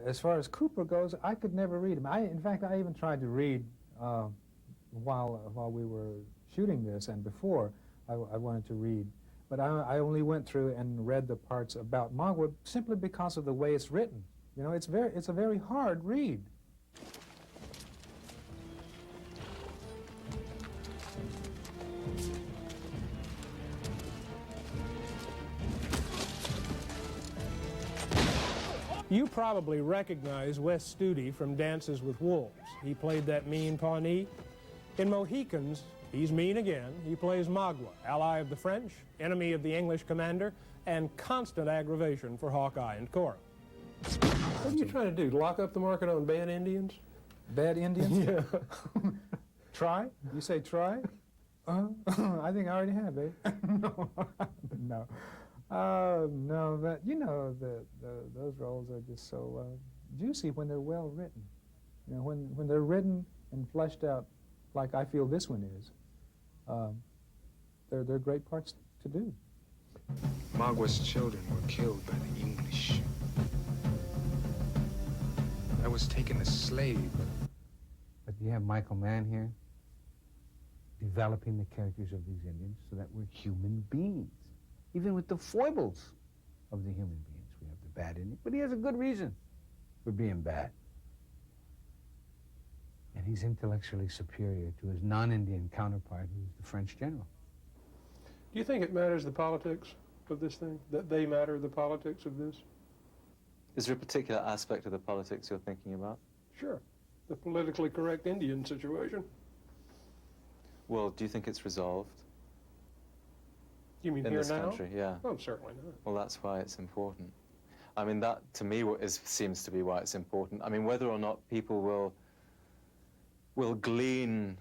as far as Cooper goes, I could never read him. In fact, I even tried to read while we were shooting this and before. I wanted to read, but I only went through and read the parts about Magua simply because of the way it's written. You know, it's a very hard read. You probably recognize Wes Studi from Dances with Wolves. He played that mean Pawnee. In Mohicans, he's mean again. He plays Magua, ally of the French, enemy of the English commander, and constant aggravation for Hawkeye and Cora. What are you trying to do, lock up the market on bad Indians? Bad Indians? Yeah. Try? You say try? I think I already have, eh? No. No. No, but you know, those roles are just so juicy when they're well written. You know, when they're written and fleshed out like I feel this one is, they're great parts to do. Magua's children were killed by the English. I was taken as slave. But you have Michael Mann here developing the characters of these Indians so that we're human beings. Even with the foibles of the human beings. We have the bad Indian, but he has a good reason for being bad. And he's intellectually superior to his non-Indian counterpart, who's the French general. Do you think it matters the politics of this thing? That they matter the politics of this? Is there a particular aspect of the politics you're thinking about? Sure. The politically correct Indian situation. Well, do you think it's resolved? You mean in here this now? country, yeah. Oh, certainly not. Well, that's why it's important. I mean, that, to me, seems to be why it's important. I mean, whether or not people will glean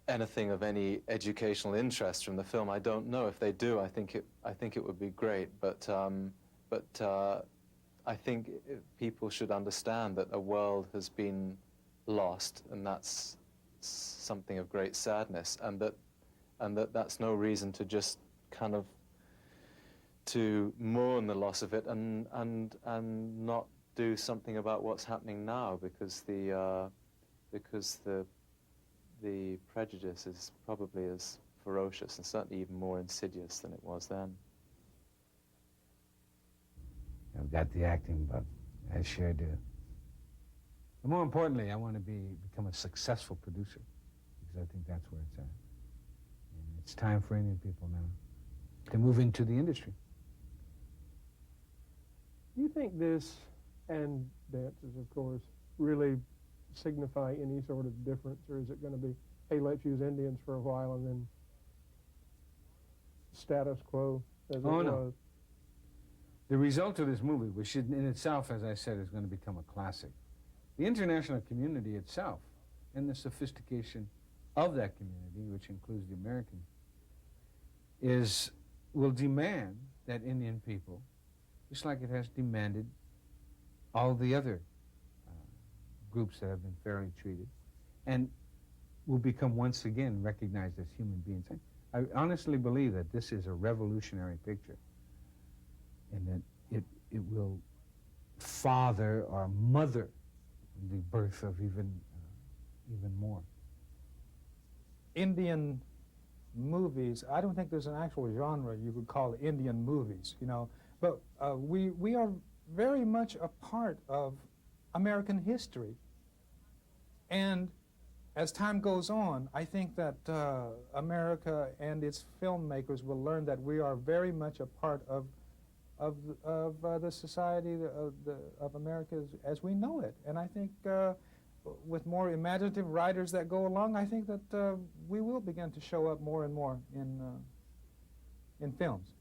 anything of any educational interest from the film, I don't know. If they do, I think it would be great. But I think people should understand that a world has been lost, and that's something of great sadness, and that's no reason to just kind of to mourn the loss of it and not do something about what's happening now, because the prejudice is probably as ferocious and certainly even more insidious than it was then. I've got the acting bug. I sure do. But more importantly, I want to become a successful producer, because I think that's where it's at. And it's time for Indian people now to move into the industry. Do you think this, and dances, of course, really signify any sort of difference, or is it going to be, hey, let's use Indians for a while and then status quo as it was? No. The result of this movie, which in itself, as I said, is going to become a classic. The international community itself, and the sophistication of that community, which includes the Americans, will demand that Indian people, just like it has demanded all the other groups that have been fairly treated, and will become once again recognized as human beings. I honestly believe that this is a revolutionary picture, and that it will father or mother the birth of even more. Indian movies, I don't think there's an actual genre you could call Indian movies, you know, but we are very much a part of American history. And as time goes on, I think that America and its filmmakers will learn that we are very much a part of the society of America as we know it. And I think with more imaginative writers that go along, I think that we will begin to show up more and more in films.